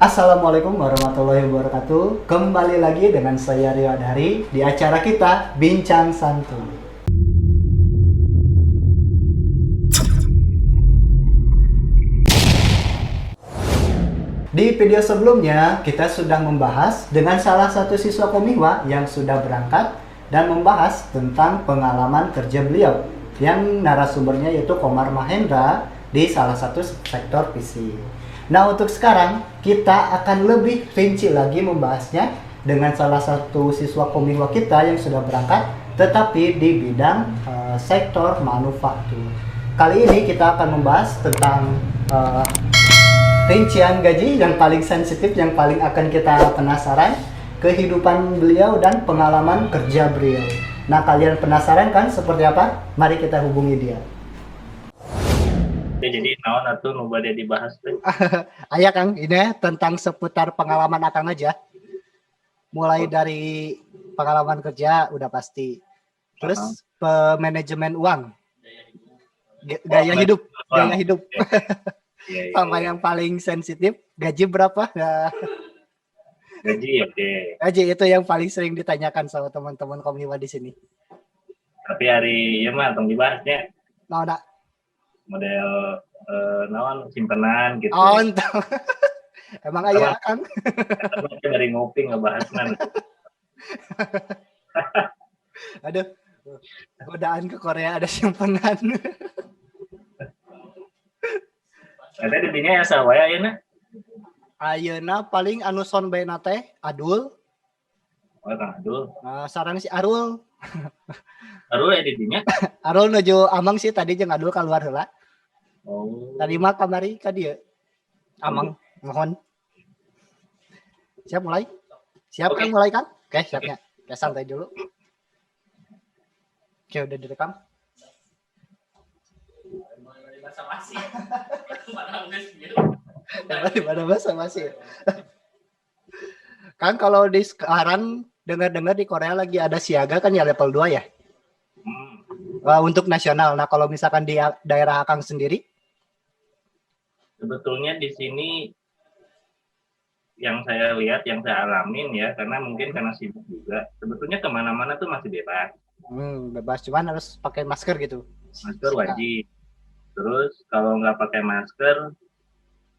Assalamualaikum warahmatullahi wabarakatuh. Kembali lagi dengan saya Rio Adhari di acara kita Bincang Santuy. Di video sebelumnya kita sudah membahas dengan salah satu siswa Komihwa yang sudah berangkat dan membahas tentang pengalaman kerja beliau yang narasumbernya yaitu Komar Mahendra di salah satu sektor PC. Nah, untuk sekarang kita akan lebih rinci lagi membahasnya dengan salah satu siswa Komihwa kita yang sudah berangkat tetapi di bidang sektor manufaktur. Kali ini kita akan membahas tentang rincian gaji yang paling sensitif, yang paling akan kita penasaran, kehidupan beliau dan pengalaman kerja beliau. Nah, kalian penasaran kan seperti apa? Mari kita hubungi dia. Ya, jadi naon atuh nu bade dibahas teh. Aya Kang, ini tentang seputar pengalaman Akang aja. Mulai dari pengalaman kerja udah pasti. Terus manajemen uang. Gaya hidup. Iya. Sama yang paling sensitif, gaji berapa? Nah, Gaji oke. gaji itu yang paling sering ditanyakan sama teman-teman Komihwa di sini. Tapi hari ieu mah tong dibahasnya Nah, model naon simpenan gitu. oh, entah. Emang aya Kang? Kita dari ngopi ngebahasna. Aduh, godaan ke Korea ada simpanan. Ada di dinya asa wae ayeuna. Ayeuna paling anu son bae teh Adul. Oh, Kang Adul. Sarang si Arul. Arul di dinya. Arul nuju Amang sih tadi jeung Adul keluar heula. Oh. Tadi mah kamari ka dieu. Amang, mohon. Siap mulai? Siap Oke. Kang mulai Kang? Oke, siapnya. Oke, santai dulu. Oke, udah direkam. Daripada basa-basi. Kan kalau di sekarang dengar-dengar di Korea lagi ada siaga kan ya level 2 ya? Untuk nasional. Nah, kalau misalkan di daerah Akang sendiri? Sebetulnya di sini yang saya lihat, yang saya alamin ya, karena sibuk juga. Sebetulnya kemana-mana tuh masih bebas. Bebas, cuman harus pakai masker gitu. Masker wajib. Terus kalau nggak pakai masker,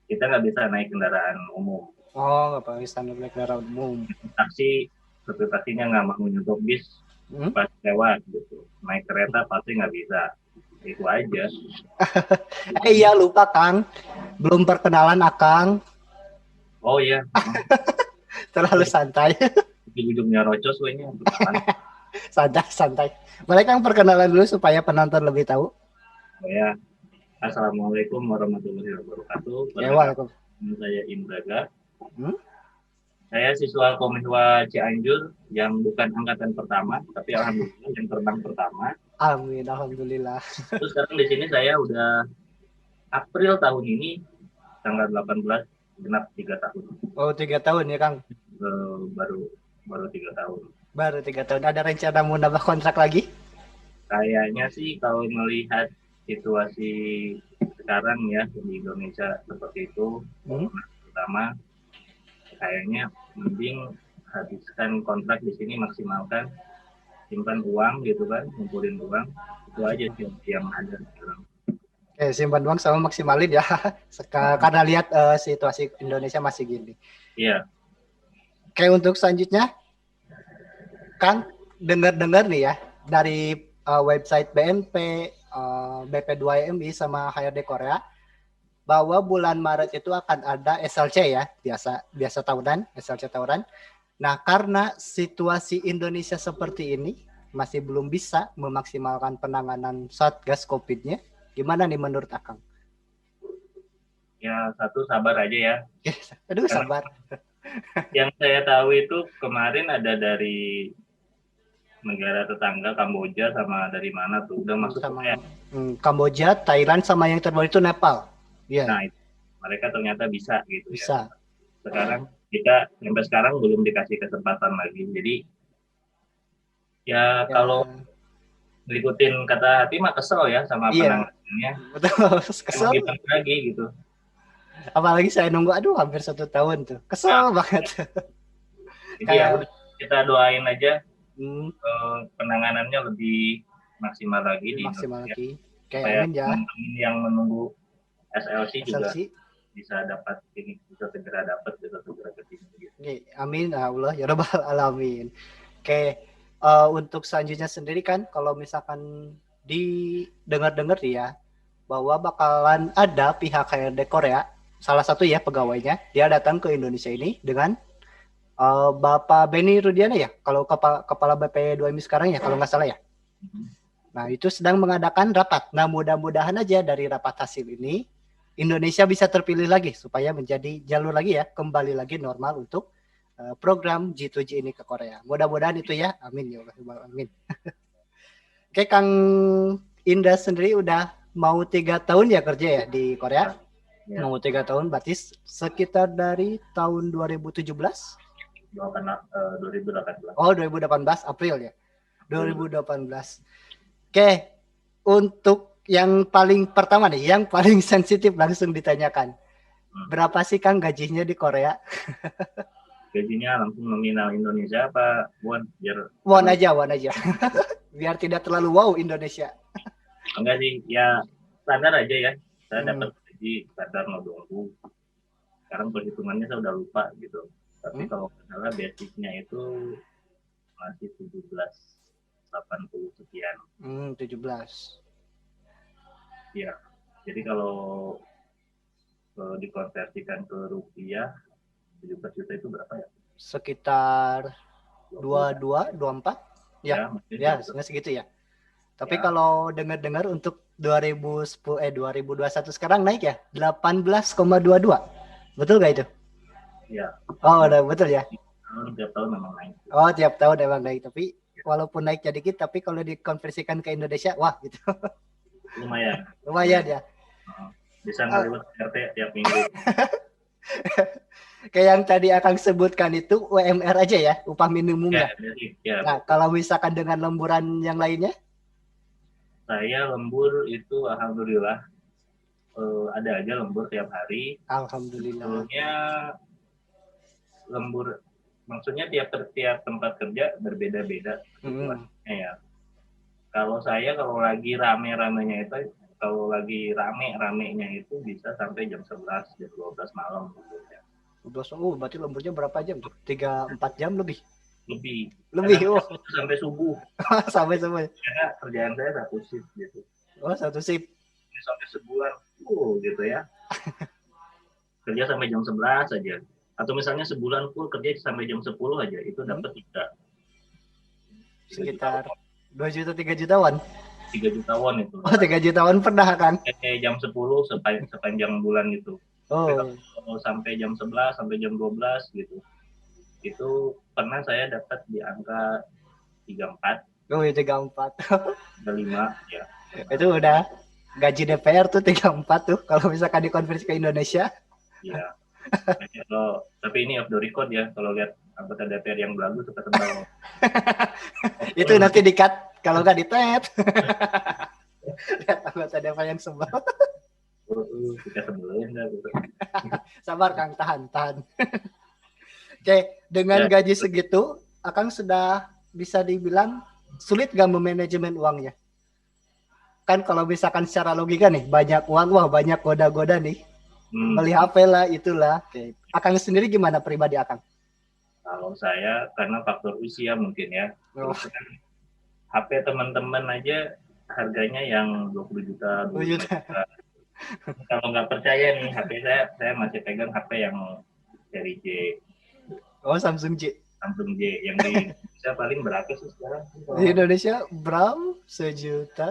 kita nggak bisa naik kendaraan umum. Oh, nggak pakai standar naik kendaraan umum. Supir taksinya nggak mau nyogok bis pas lewat gitu. Naik kereta pasti nggak bisa. Itu aja. Iya lupa Kang, belum perkenalan Akang. Oh iya. Terlalu santai. Ujung-ujungnya rocos wehnya. Santai. Mereka yang perkenalan dulu supaya penonton lebih tahu. Oh ya. Assalamualaikum warahmatullahi wabarakatuh. Ya, waalaikumsalam. Saya Indraga. Saya siswa Komihwa Cianjur yang bukan angkatan pertama, tapi alhamdulillah yang terbang pertama. Amin, alhamdulillah. Terus sekarang di sini saya udah April tahun ini tanggal 18 genap 3 tahun. Oh, 3 tahun ya Kang? Baru 3 tahun. Baru 3 tahun. Ada rencana mau nambah kontrak lagi? Kayaknya sih kalau melihat situasi sekarang ya di Indonesia seperti itu, pertama kayaknya mending habiskan kontrak di sini, maksimalkan, simpan uang gitu kan, ngumpulin uang, itu aja sih yang ada sekarang. Simpan uang sama maksimalin ya, karena lihat situasi Indonesia masih gini. Iya. Oke, untuk selanjutnya, Kang, dengar-dengar nih ya, dari website BNP, BP2MI sama HRD Korea, bahwa bulan Maret itu akan ada SLC ya, biasa tahunan, SLC tahunan. Nah, karena situasi Indonesia seperti ini, masih belum bisa memaksimalkan penanganan Satgas COVID-nya, gimana nih menurut Akang? Ya, satu sabar aja ya. Aduh, sabar. Yang saya tahu itu kemarin ada dari negara tetangga Kamboja sama dari mana tuh udah masuk sama Kamboja, Thailand sama yang terbaru itu Nepal. Yeah. Nah, mereka ternyata bisa gitu. Bisa. Ya. Sekarang kita sampai sekarang belum dikasih kesempatan lagi. Jadi ya kalau ngikutin kata hati mah kesel ya sama penanganannya. Betul, kesel. Lagi gitu. Apalagi saya nunggu, aduh hampir 1 tahun tuh. Kesel banget. Jadi ya Kayak udah, kita doain aja hmm, penanganannya lebih maksimal lagi di maksimal Indonesia lagi. Kayak supaya amin ya. teman-teman yang menunggu SLC juga SLC. bisa dapat ini, bisa segera dapat, bisa segera kesini gitu. Oke, amin Allah ya rabbal alamin. Oke, untuk selanjutnya sendiri kan kalau misalkan didengar-dengar ya bahwa bakalan ada pihak HRD Korea, salah satu ya pegawainya, dia datang ke Indonesia ini dengan Bapak Benny Rudiana ya, kalau kepala BP2MI sekarang ya, kalau nggak salah ya. Nah, itu sedang mengadakan rapat. Nah, mudah-mudahan aja dari rapat hasil ini Indonesia bisa terpilih lagi supaya menjadi jalur lagi ya, kembali lagi normal untuk program G2G ini ke Korea. Mudah-mudahan itu ya. Amin ya Allah. Amin. Oke, Kang Indra sendiri udah mau 3 tahun ya kerja ya di Korea. Ya. Mau 3 tahun, berarti sekitar dari tahun 2017? 2018. Oh, 2018 April ya. 2018. Oke, untuk yang paling pertama nih, yang paling sensitif langsung ditanyakan. Berapa sih Kang gajinya di Korea? Gajinya langsung nominal Indonesia apa won? Won aja. Biar tidak terlalu wow Indonesia. Enggak sih, ya standar aja ya. Saya dapat gaji standar Nodongku. Sekarang perhitungannya saya udah lupa gitu. Tapi kalau salah basicnya itu masih 1780 sekian. 17. Ya, jadi kalau dikonversikan ke rupiah 17 juta itu berapa ya? Sekitar 22, 24. Ya, segitu ya. Tapi kalau dengar-dengar untuk 2021 sekarang naik ya 18,22. Betul gak itu? Ya. Oh, udah betul ya. Tiap tahun memang naik. Oh, tiap tahun memang naik, tapi walaupun naik sedikit, tapi kalau dikonversikan ke Indonesia, wah gitu. Lumayan. Lumayan ya. Bisa ngeliwat RT tiap minggu. Kayak yang tadi Akang sebutkan itu UMR aja ya, upah minimum ya. Nah, kalau misalkan dengan lemburan yang lainnya? Saya lembur itu alhamdulillah ada aja lembur tiap hari. Alhamdulillah. Sebetulnya lembur maksudnya tiap tempat kerja berbeda-beda situasinya ya. Kalau saya kalau lagi rame-ramenya itu, kalau lagi rame-ramenya itu bisa sampai jam 11, jam 12 malam gitu ya. 12, berarti lemburnya berapa jam tuh? 3-4 jam lebih? Lebih, sampai subuh. Sampai subuh. Karena kerjaan saya satu shift gitu. Oh, satu shift. Sampai sebulan, gitu ya. Kerja sampai jam 11 aja. Atau misalnya sebulan full kerja sampai jam 10 aja, itu dapat 3. Sekitar 2 juta, 3 juta won? 3 juta won itu. Oh, 3 juta won pernah kan? Jam 10 sepanjang bulan itu. Kalau sampai jam 11 sampai jam 12 gitu. Itu pernah saya dapat di angka 34. Oh, 34. 35 ya. Itu udah gaji DPR tuh 34 tuh kalau misalkan dikonversi ke Indonesia. Iya. Tapi ini off the record ya, kalau lihat anggota DPR yang belagu suka tebal. Itu nanti di-cut kalau nggak di-tet. Lihat anggota DPR yang sebel. Kita sebelin dah gitu. Sabar Kang, tahan. Oke, dengan gaji segitu, Akang sudah bisa dibilang sulit gak memanajemen uangnya? Kan kalau misalkan secara logika nih, banyak uang, wah banyak goda-goda nih. Beli HP lah, itulah. Oke. Akang sendiri gimana pribadi Akang? Kalau saya, karena faktor usia mungkin ya. HP teman-teman aja harganya yang 20 juta, 20 juta. Kalau nggak percaya nih, HP saya masih pegang HP yang seri J. Oh, Samsung J. Yang di Indonesia paling berapa sih sekarang? Di Indonesia berapa?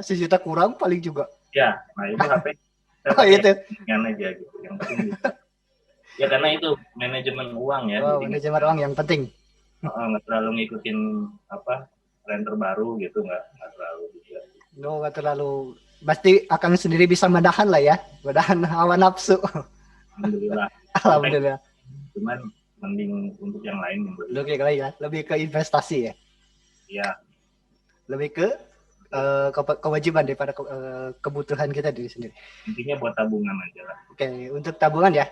Sejuta kurang paling juga. Ya, nah itu HP. Oh itu. Yang aja gitu, yang penting gitu. Ya karena itu manajemen uang ya. Oh, manajemen uang yang penting. Nggak terlalu ngikutin tren terbaru gitu, nggak terlalu gitu. Nggak terlalu. Pasti Akang sendiri bisa menahan lah ya, menahan hawa nafsu. Alhamdulillah. Cuman mending untuk yang lain yang lebih ke investasi ya. Iya. Lebih ke kewajiban daripada kebutuhan kita diri sendiri. Intinya buat tabungan aja lah. Oke, untuk tabungan ya.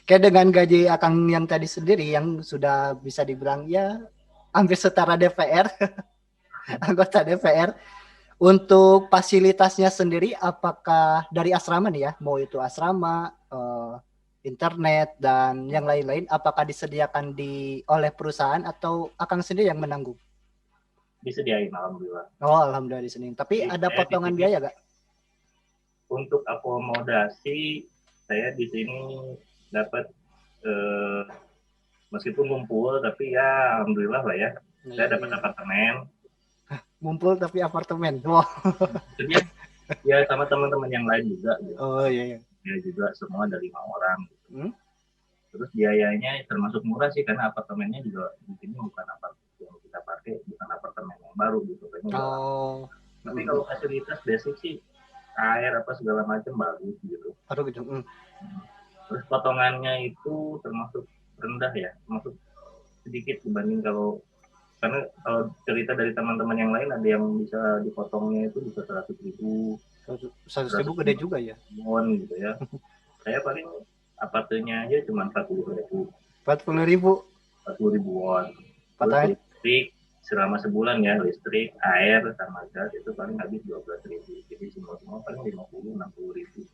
Kayak dengan gaji Akang yang tadi sendiri yang sudah bisa dibilang ya hampir setara DPR, anggota DPR. Untuk fasilitasnya sendiri, apakah dari asrama nih ya, mau itu asrama, internet dan yang lain-lain, apakah disediakan oleh perusahaan atau Akang sendiri yang menanggung? Disediain alhamdulillah. Oh, alhamdulillah di sini. Tapi ada potongan biaya gak? Untuk akomodasi saya di sini dapat meskipun ngumpul tapi ya alhamdulillah lah ya. Saya dapat apartemen. Ngumpul tapi apartemen. Wow. Jadi ya sama teman-teman yang lain juga. Gitu. Oh iya. Ya juga semua ada 5 orang. Gitu. Terus biayanya termasuk murah sih karena apartemennya juga di sini bukan apartemen yang kita pakai, bukan apartemen yang baru gitu. Tapi kalau fasilitas basic sih air apa segala macam bagus gitu. Baru gitu. Terus potongannya itu termasuk rendah ya, termasuk sedikit dibanding karena kalau cerita dari teman-teman yang lain ada yang bisa dipotongnya itu bisa 100.000. 100.000 gede juga ya. Gitu ya. Saya paling apartenya aja cuma 40.000. 40.000. 40.000 won. Terus listrik selama sebulan ya, listrik, air sama gas itu paling habis 12.000. Jadi semua paling 50-60.000.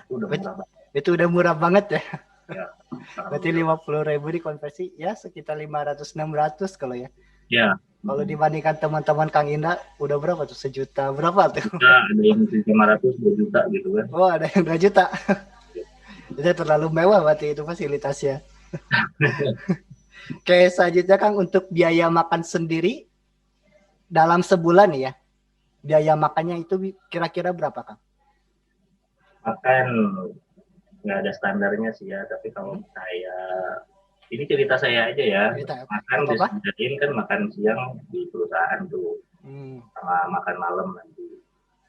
Itu udah murah banget. Itu udah murah banget ya. Ya. Berarti 50.000 dikonversi ya sekitar 500-600 kalau ya. Ya. Kalau dibandingkan teman-teman Kang Indah udah berapa tuh? 1 juta berapa tuh? Ada yang 500 2 juta gitu kan. Oh, ada yang 2 juta. Itu terlalu mewah berarti itu fasilitasnya. Oke, selanjutnya Kang untuk biaya makan sendiri dalam sebulan ya. Biaya makannya itu kira-kira berapa Kang? Makan nggak ada standarnya sih ya, tapi kalau saya ini cerita saya aja ya. Makan disediain kan makan siang di perusahaan tuh, sama makan malam nanti.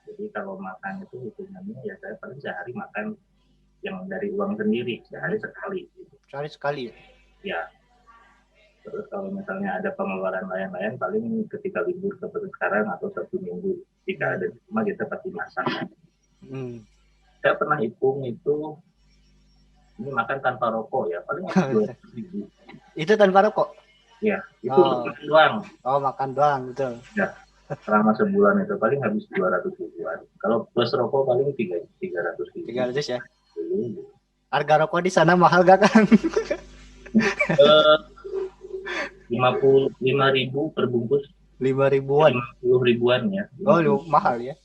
Jadi kalau makan itu hitungannya ya saya paling sehari makan yang dari uang sendiri sehari sekali. Gitu. Sehari sekali ya? Ya. Terus kalau misalnya ada pengeluaran lain-lain paling ketika libur seperti sekarang atau Sabtu Minggu jika ada di rumah kita pasti masak. Saya pernah hitung itu ini makan tanpa rokok ya paling 200.000. Itu tanpa rokok? Ya itu untuk makan doang. Oh makan doang betul. Ya selama sebulan itu paling habis 200.000-an. Kalau plus rokok paling 300.000. 300 ya. Harga rokok di sana mahal gak kan? 55.000 per bungkus. 5.000-an. 50.000-an ya. Oh mahal ya.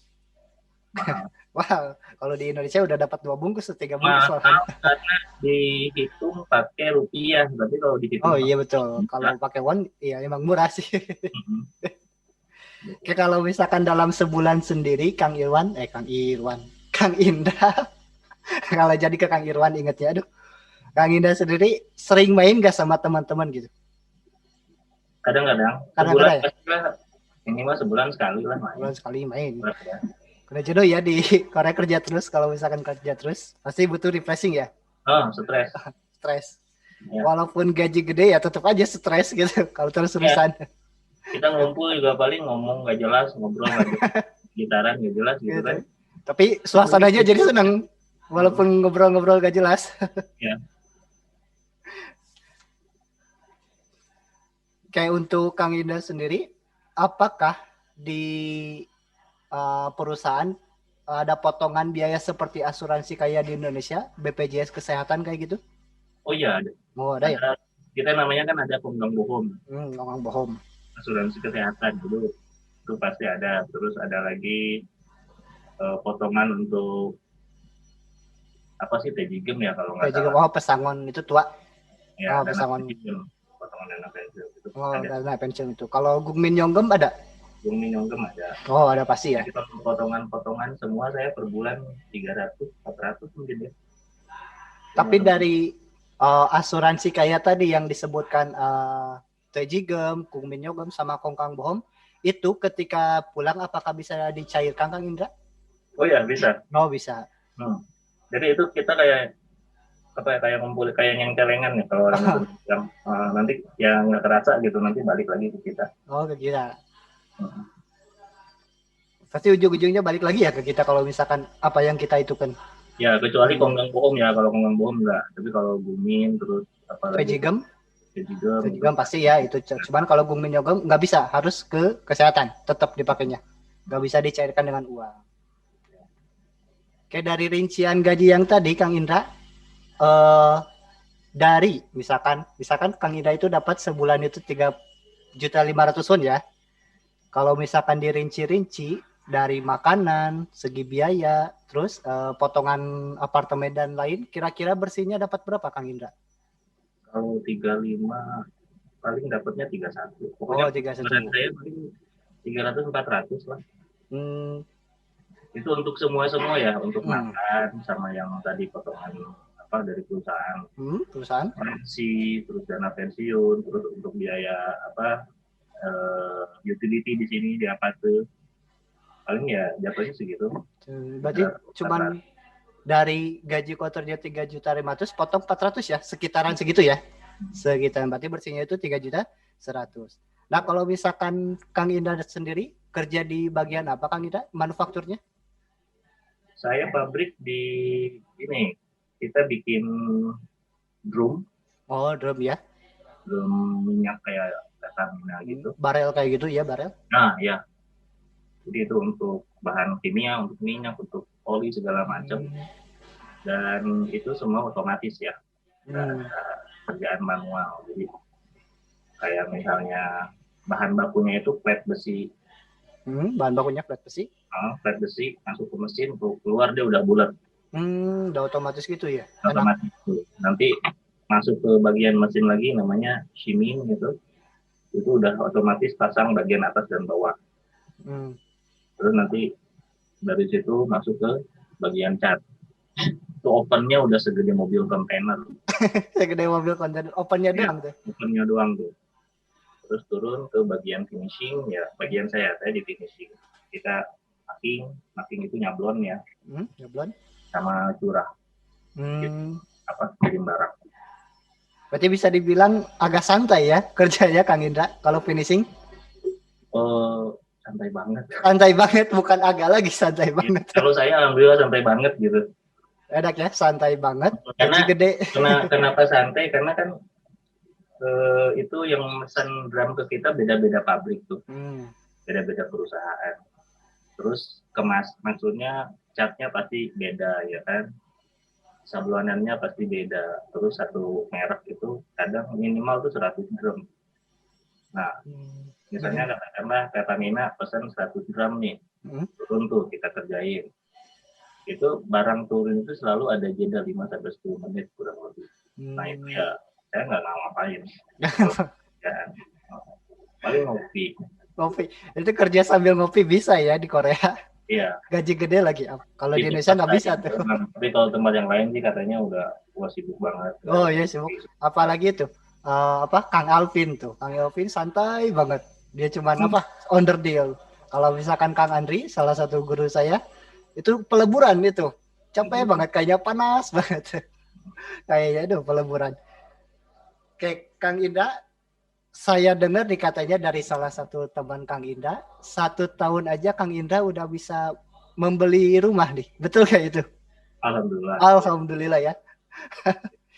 Wah, kalau di Indonesia udah dapat 2 bungkus, 3 bungkus. Mahal karena dihitung pakai rupiah, tapi kalau dihitung. Oh iya betul. Kalau pakai won, iya emang murah sih. Oke, kalau misalkan dalam sebulan sendiri, Kang Indah, kalau jadi ke Kang Irwan ingetnya, aduh, Kang Indah sendiri sering main gak sama teman-teman gitu? Kadang-kadang. Ya? Ini mah sebulan sekali lah main. Sebulan sekali main. Ya. Karena jodoh ya di Korea kerja terus, kalau misalkan kerja terus pasti butuh refreshing ya. Oh, stres. Stres. Ya. Walaupun gaji gede ya tetap aja stres gitu kalau terus-terusan. Ya. Kita ngumpul juga paling ngomong gak jelas, ngobrol gak jelas, gitaran gak jelas gitu kan. Tapi suasananya jadi seneng walaupun ngobrol-ngobrol gak jelas. Ya. Kayak untuk Kang Indah sendiri, apakah di perusahaan ada potongan biaya seperti asuransi kayak di Indonesia, BPJS kesehatan kayak gitu? Oh iya ada. Oh ada ya. Kita namanya kan ada Konggang Bohom. Konggang Bohom. Asuransi kesehatan dulu itu pasti ada. Terus ada lagi potongan untuk apa sih Tejigem ya kalau nggak salah. Oh pesangon itu tua. Ya, pesangon. Potongan dana pensiun itu. Oh dana pensiun itu. Kalau Gungmin Yonggem ada? Gungmin Yonggem ada. Oh ada pasti ya. Jadi kalau potongan semua saya per bulan 300-400 mungkin ya. Tapi dari asuransi kayak tadi yang disebutkan Tejigem, Gungmin Yonggem sama Konggang Bohom itu ketika pulang apakah bisa dicairkan Kang Indra? Oh ya bisa. Oh bisa. Jadi itu kita kayak ngumpul kayak yang celengan ya kalau orang itu yang nanti yang nggak terasa gitu nanti balik lagi ke kita. Oh ke kita. Pasti ujung-ujungnya balik lagi ya ke kita kalau misalkan apa yang kita itukan. Ya kecuali konggang bohong ya, kalau konggang bohong enggak. Tapi kalau Gumin terus apalagi Pejigem, Pejigem itu pejigem pasti ya itu. Cuman kalau Gungmin Yogem nggak bisa, harus ke kesehatan, tetap dipakainya. Nggak bisa dicairkan dengan uang. Kayak dari rincian gaji yang tadi Kang Indra, dari misalkan Kang Indra itu dapat sebulan itu 3.500.000 ya. Kalau misalkan dirinci-rinci dari makanan, segi biaya, terus potongan apartemen dan lain, kira-kira bersihnya dapat berapa Kang Indra? Kalau 35 paling dapatnya 31. Pokoknya 31. saya paling 300-400 lah. Itu untuk semua ya, untuk makan sama yang tadi potongan dari perusahaan. Pensi, terus dana pensiun, terus untuk biaya utility di sini di Apate. Paling ya jatuhnya segitu. Berarti cuman dari gaji kotornya 3.500.000 potong 400 ya, sekitaran segitu ya. Sekitaran, berarti bersihnya itu 3.100.000. Nah, kalau misalkan Kang Indra sendiri kerja di bagian apa Kang Indra? Manufakturnya? Saya pabrik di ini, kita bikin drum. Oh, drum ya. Drum minyak kayak Pertamina gitu. Barel kayak gitu ya, barel. Nah, ya. Jadi itu untuk bahan kimia, untuk minyak, untuk oli segala macam. Dan itu semua otomatis ya. Kerjaan manual. Jadi kayak misalnya bahan bakunya itu plat besi. Bahan bakunya plat besi. Plat besi masuk ke mesin, keluar dia udah bulat. Udah otomatis gitu ya. Otomatis. Nanti masuk ke bagian mesin lagi namanya shiming gitu. Itu udah otomatis pasang bagian atas dan bawah. Terus nanti dari situ masuk ke bagian cat. Itu opennya udah segede mobil kontainer. Segede mobil kontainer, opennya doang tuh. Opennya doang tuh. Terus turun ke bagian finishing, ya bagian saya di finishing. Kita making itu nyablon ya. Nyablon. Sama curah. Kirim barang. Berarti bisa dibilang agak santai ya kerjanya Kang Indra kalau finishing? Santai banget. Santai banget, bukan agak lagi, santai banget. Kalau saya alhamdulillah santai banget gitu. Enak ya, santai banget. Karena gede. Kenapa santai? Karena kan itu yang pesan drum ke kita beda-beda pabrik tuh. Beda-beda perusahaan. Terus maksudnya catnya pasti beda ya kan. Sablonannya pasti beda. Terus satu merek itu kadang minimal tuh 100 drum. Nah, misalnya katakanlah Pertamina pesan 100 gram nih, turun tuh kita kerjain. Itu barang turun itu selalu ada jeda 5-10 menit kurang lebih. Nah itu ya saya nggak ngapain. Ya, paling ngopi. Itu kerja sambil ngopi bisa ya di Korea. Iya. Gaji gede lagi. Kalau di Indonesia nggak bisa tuh. Tapi kalau tempat yang lain sih katanya udah sibuk banget. Oh iya sibuk. Apalagi tuh. Kang Alvin tuh. Kang Alvin santai banget. Dia cuman on the deal. Kalau misalkan Kang Andri, salah satu guru saya, itu peleburan itu. Capek banget, kayaknya panas banget. Kayaknya itu peleburan. Kayak Kang Indra, saya dengar dikatanya dari salah satu teman Kang Indra, 1 tahun aja Kang Indra udah bisa membeli rumah nih. Betul kayak itu? Alhamdulillah. Alhamdulillah ya.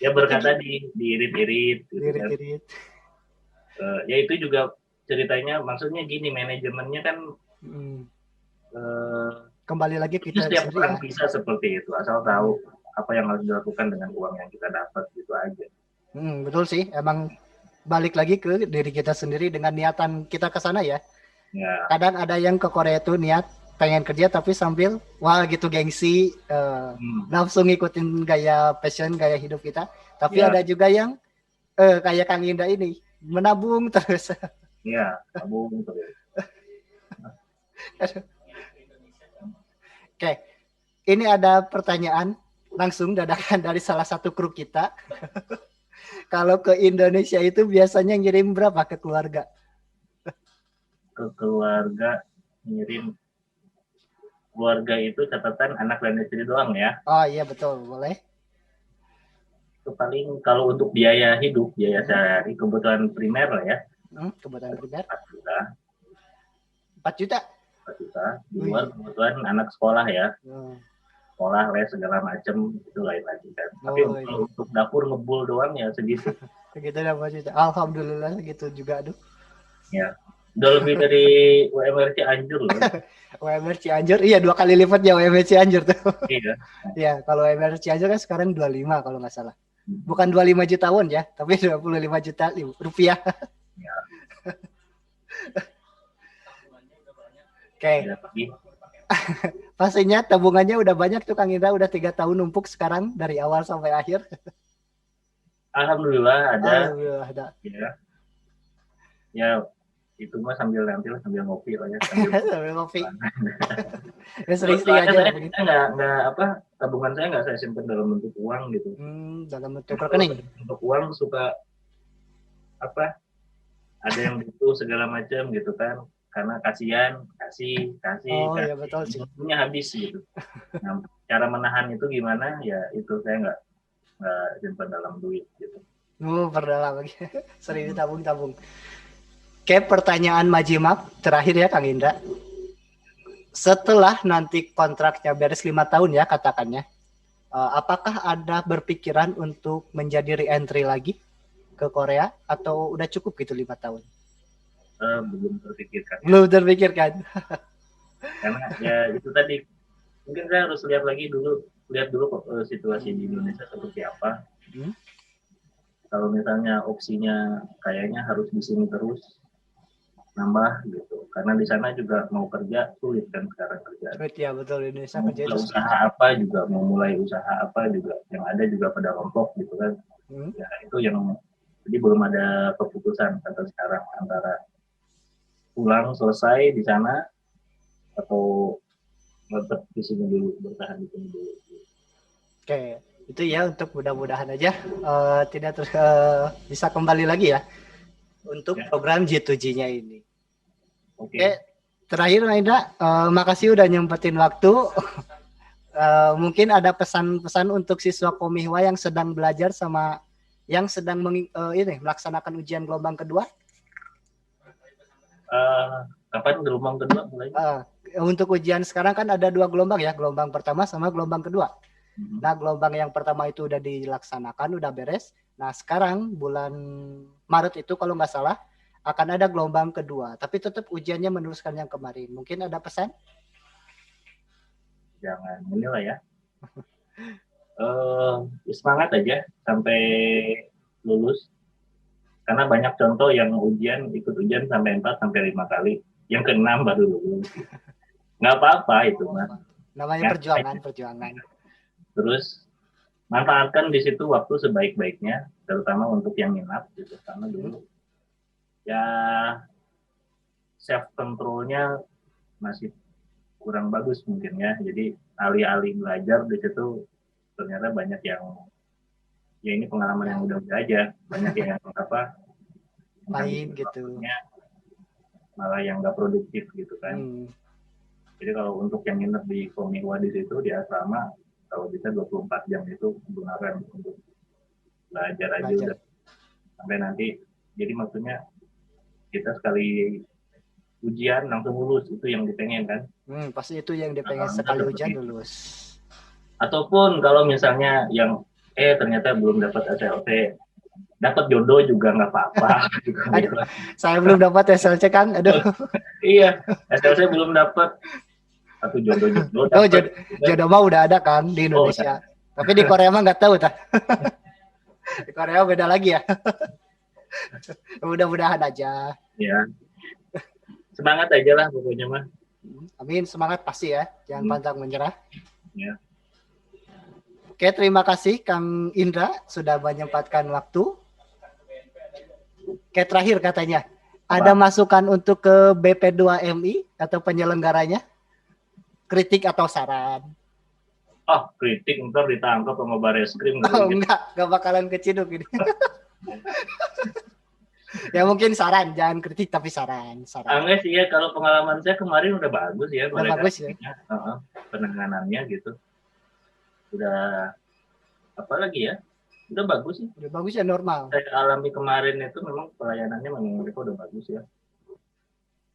Ya berkat tadi diirit-irit gitu kan. Ya itu juga ceritanya, maksudnya gini, manajemennya kan kembali lagi kita setiap orang bisa seperti itu, asal tahu apa yang harus dilakukan dengan uang yang kita dapat, gitu aja. Betul sih, emang balik lagi ke diri kita sendiri dengan niatan kita ke sana ya. Kadang ada yang ke Korea itu niat pengen kerja tapi sambil gitu gengsi, nafsu ngikutin gaya passion, gaya hidup kita. Tapi ada juga yang kayak Kang Indra ini menabung terus. Iya, nabung terus. Oke, ini ada pertanyaan langsung dadakan dari salah satu kru kita. Kalau ke Indonesia itu biasanya ngirim berapa ke keluarga? Ke keluarga ngirim, keluarga itu catatan anak dan istri doang ya? Oh iya betul, boleh. Itu paling kalau untuk biaya hidup, biaya sehari, kebutuhan primer lah ya. Kebutuhan primer? 4 juta. 4 juta? 4 juta. Di luar kebutuhan anak sekolah ya. Sekolah, les, segala macem, itu lain lagi kan. Tapi kalau untuk dapur ngebul doang ya segitu. Segitu dah Pak. Alhamdulillah segitu juga, aduh. Ya, udah lebih dari UMR Cianjur loh. UMR Cianjur, iya 2 kali lipatnya UMR Cianjur tuh. Iya. Iya, kalau UMR Cianjur kan sekarang 25 kalau nggak salah. Bukan 25 juta won ya, tapi 25 juta rupiah. Ya. Oke. Pastinya tabungannya udah banyak tuh Kang Indra, udah 3 tahun numpuk sekarang dari awal sampai akhir. Alhamdulillah ada. Alhamdulillah ada. Ya itu mah sambil ngopi lah ya. Sambil ngopi. Ya sering-sering aja. Tabungan saya nggak saya simpan dalam bentuk uang gitu. Dalam bentuk rekening. Untuk uang suka ada yang butuh segala macam gitu kan, karena kasihan kasih iya betul sih, punya habis gitu. Nah, cara menahan itu gimana ya, itu saya nggak simpan dalam duit gitu. Perdalam lagi. Sering ditabung. Oke, pertanyaan Majimak terakhir ya Kang Indra. Setelah nanti kontraknya beres 5 tahun ya katakannya, apakah ada berpikiran untuk menjadi re-entry lagi ke Korea atau udah cukup gitu 5 tahun? Belum terpikirkan. Belum terpikirkan. Karena ya itu tadi, mungkin saya harus lihat dulu situasi di Indonesia seperti apa. Kalau misalnya opsinya kayaknya harus di sini terus nambah gitu, karena di sana juga mau kerja sulit kan sekarang kerja. Sulit ya, betul. Indonesia kerja itu usaha apa juga, mau mulai usaha apa juga, yang ada juga pada rontok gitu kan. Ya itu yang jadi belum ada keputusan sampai sekarang antara pulang selesai di sana atau tetap di sini dulu, bertahan di sini dulu. Oke, itu ya untuk mudah-mudahan aja tidak terus bisa kembali lagi ya untuk program G2G-nya ini. Oke, terakhir Indra, makasih udah nyempetin waktu. Mungkin ada pesan-pesan untuk siswa Komihwa yang sedang belajar sama yang sedang melaksanakan ujian gelombang kedua. Kapan gelombang kedua mulai? Untuk ujian sekarang kan ada 2 gelombang ya, gelombang pertama sama gelombang kedua. Nah, gelombang yang pertama itu udah dilaksanakan, udah beres. Nah, sekarang bulan Maret itu kalau nggak salah akan ada gelombang kedua, tapi tetap ujiannya meneruskan yang kemarin. Mungkin ada pesan? Jangan inilah ya. Semangat aja sampai lulus. Karena banyak contoh yang ikut ujian sampai 4 sampai 5 kali. Yang ke-6 baru lulus. Nggak apa-apa itu, Mas. Namanya perjuangan. Terus manfaatkan di situ waktu sebaik-baiknya, terutama untuk yang minat gitu. Karena dulu ya self controlnya masih kurang bagus mungkin ya. Jadi alih-alih belajar di situ ternyata banyak yang ya ini pengalaman yang udah aja, banyak yang lain gitu. Malah yang nggak produktif gitu kan. Jadi kalau untuk yang nginep di Komihwa di situ di asrama, kalau bisa 24 jam itu gunakan untuk belajar aja udah sampai nanti. Jadi maksudnya kita sekali ujian langsung lulus, itu yang dipengen kan. Pasti itu yang dipengen, sekali ujian lulus. Ataupun kalau misalnya yang ternyata belum dapat SLC, dapat jodoh juga nggak apa-apa. Aduh, saya belum dapat SLC Kang, aduh. Iya, SLC belum dapat. Atau jodoh jodoh mah udah ada kan di Indonesia. Tapi di Korea mah nggak tahu tah. Di Korea beda lagi ya. Mudah-mudahan aja. Ya. Semangat aja lah pokoknya mah. Amin, semangat pasti ya. Jangan pantang menyerah. Ya. Oke, terima kasih Kang Indra sudah menyempatkan waktu. Oke, terakhir katanya. Ada masukan untuk ke BP2MI atau penyelenggaranya? Kritik atau saran? Kritik ntar ditangkap sama Bareskrim. Enggak bakalan keciduk ini. Ya mungkin saran, jangan kritik tapi saran. Enggak sih ya, kalau pengalaman saya kemarin udah bagus ya. Udah bagus ya. Penanganannya gitu. Udah apa lagi ya? Udah bagus sih. Udah bagus ya, normal. Saya alami kemarin itu memang pelayanannya memang mereka udah bagus ya.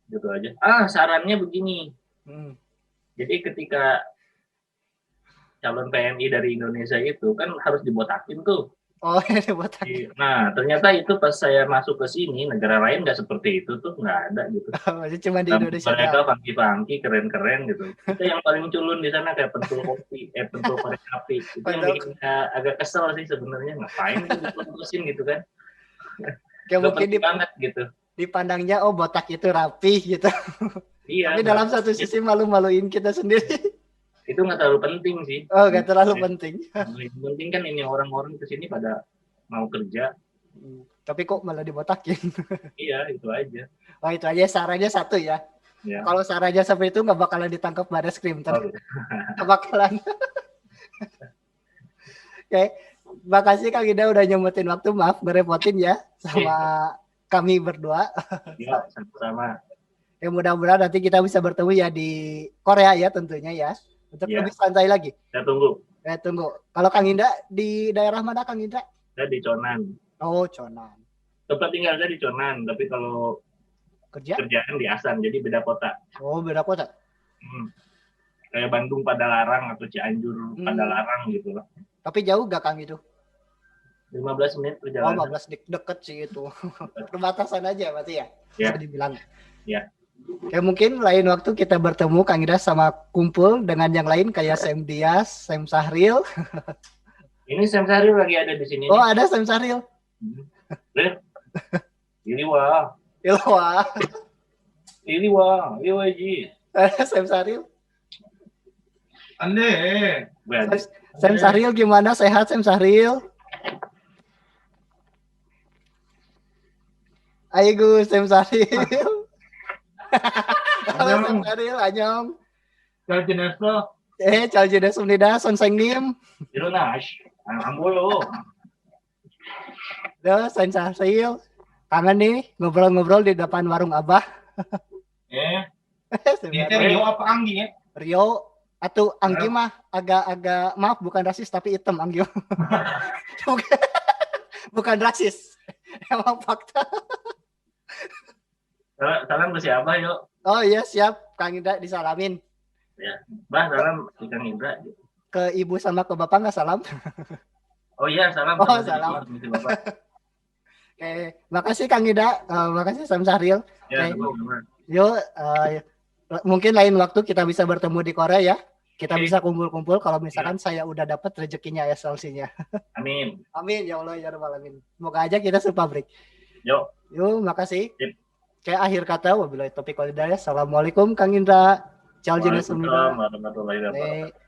Gitu aja. Sarannya begini. Jadi ketika calon PMI dari Indonesia itu kan harus dibotakin tuh. Oh, ya botakin. Nah, ternyata itu pas saya masuk ke sini, negara lain nggak seperti itu tuh, nggak ada gitu. Masih cuma di Indonesia Mereka doang. funky-funky, keren-keren gitu. Itu yang paling culun di sana kayak pentul kopi, pentul korek api. Itu yang Padahal bikin agak kesel sih sebenarnya. Ngapain itu diputusin gitu kan? kayak Gak mungkin penting banget gitu. dipandangnya oh botak itu rapi gitu. Iya. Tapi dalam satu sisi malu-maluin kita sendiri. Itu nggak terlalu penting sih. Oh, nggak terlalu penting. Yang penting kan ini orang-orang kesini pada mau kerja. Tapi kok malah dibotakin? Iya, itu aja. Oh, itu aja sarannya satu ya. Ya. Kalau sarannya seperti itu nggak bakalan ditangkap Barreskrim. Oh, Nggak bakalan. Oke, makasih Kang Ida udah nyempetin waktu. Maaf ngerepotin ya sama kami berdua. ya, sama-sama. Ya mudah-mudahan nanti kita bisa bertemu ya di Korea ya tentunya ya. Untuk Ya. lebih santai lagi. Saya tunggu. Tunggu. Kalau Kang Indra di daerah mana Kang Indra? Saya di Conan. Oh, Conan. Tempat tinggal saya di Conan, tapi kalau kerjaan di Asan, jadi beda kota. Oh, beda kota. Kayak Bandung Padalarang atau Cianjur Padalarang gitu loh. Tapi jauh gak Kang itu? 15 menit perjalanan. Oh, 15 deket sih itu. Perbatasan aja berarti ya? Ya. Bisa dibilang. Ya. Oke, mungkin lain waktu kita bertemu Kang Ida sama kumpul dengan yang lain kayak Sam Dias, Sam Sahril. Ini Sam Sahril lagi ada di sini. Oh, ada Sam Sahril. Ini wah. Ilwa. Ini wah. Iya Ji. Sam Sahril. Aneh. Sam Sahril gimana? Sehat Sam Sahril? Ayo Gus, Sam Sahril. Halo Sam Sahril, anyong. Kalau jenis lo. Chào chị đã xuống đây đã son xanh nghiêm. Itu nash. Ambulo. Đó, Sam Sahril. Kangen nih ngobrol-ngobrol di depan warung Abah. Ini Rio apa Anggi ya? Rio atau Anggi mah agak maaf bukan rasis tapi hitam Anggi. bukan rasis. Emang fakta. Salam ke siapa yuk? Oh iya siap, Kang Indra disalamin. Ya, Bah salam ke Kang Indra. Ke ibu sama ke bapak nggak salam? Oh iya salam. Oh salam. Oke, makasih Kang Indra, makasih Sam Sahril. Ya, yuk, mungkin lain waktu kita bisa bertemu di Korea ya. Kita bisa kumpul-kumpul kalau misalkan saya udah dapat rezekinya SLC-nya. Amin. Amin ya Allah ya Rabbal alamin. Semoga aja kita sepabrik. Yuk, makasih. Kayak akhir kata wabillahi taufiq wal hidayah. Assalamualaikum Kang Indra. Ciao jenis warahmatullahi wabarakatuh.